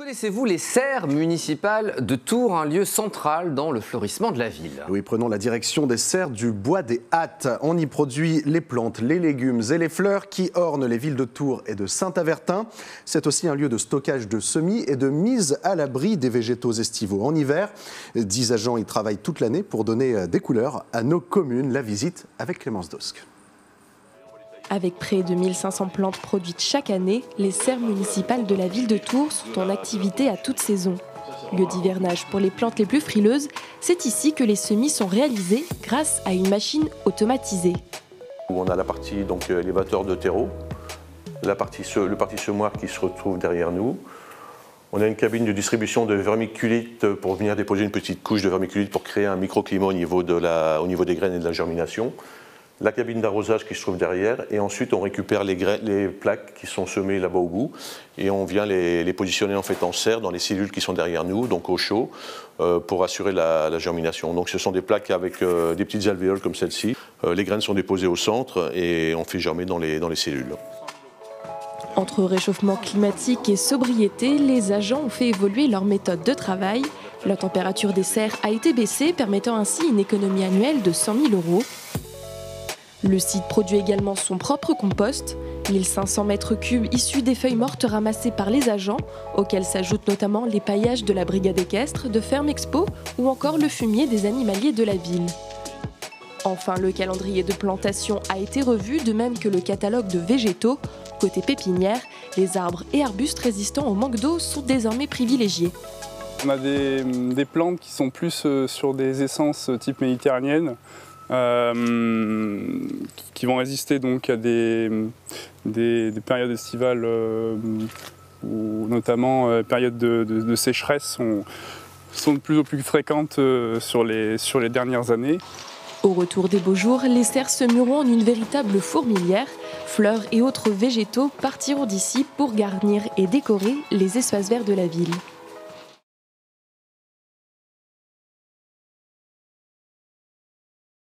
Connaissez-vous les serres municipales de Tours, un lieu central dans le fleurissement de la ville? Oui, prenons la direction des serres du Bois des Hâtes. On y produit les plantes, les légumes et les fleurs qui ornent les villes de Tours et de Saint-Avertin. C'est aussi un lieu de stockage de semis et de mise à l'abri des végétaux estivaux en hiver. 10 agents y travaillent toute l'année pour donner des couleurs à nos communes. La visite avec Clémence Dosque. Avec près de 1500 plantes produites chaque année, les serres municipales de la ville de Tours sont en activité à toute saison. Lieu d'hivernage pour les plantes les plus frileuses, c'est ici que les semis sont réalisés grâce à une machine automatisée. On a la partie donc élévateur de terreau, le parti semoir qui se retrouve derrière nous. On a une cabine de distribution de vermiculite pour venir déposer une petite couche de vermiculite pour créer un microclimat au niveau des graines et de la germination. La cabine d'arrosage qui se trouve derrière, et ensuite on récupère les plaques qui sont semées là-bas au bout, et on vient les positionner en fait en serre dans les cellules qui sont derrière nous, donc au chaud, pour assurer la germination. Donc ce sont des plaques avec des petites alvéoles comme celle-ci. Les graines sont déposées au centre et on fait germer dans les cellules. Entre réchauffement climatique et sobriété, les agents ont fait évoluer leur méthode de travail. La température des serres a été baissée, permettant ainsi une économie annuelle de 100 000 €. Le site produit également son propre compost, 1500 mètres cubes issus des feuilles mortes ramassées par les agents, auxquels s'ajoutent notamment les paillages de la brigade équestre, de Ferme Expo ou encore le fumier des animaliers de la ville. Enfin, le calendrier de plantation a été revu, de même que le catalogue de végétaux. Côté pépinière, les arbres et arbustes résistants au manque d'eau sont désormais privilégiés. On a des plantes qui sont plus sur des essences type méditerranéenne, qui vont résister donc à des périodes estivales où notamment périodes de sécheresse sont de plus en plus fréquentes sur les dernières années. Au retour des beaux jours, les serres se mueront en une véritable fourmilière. Fleurs et autres végétaux partiront d'ici pour garnir et décorer les espaces verts de la ville.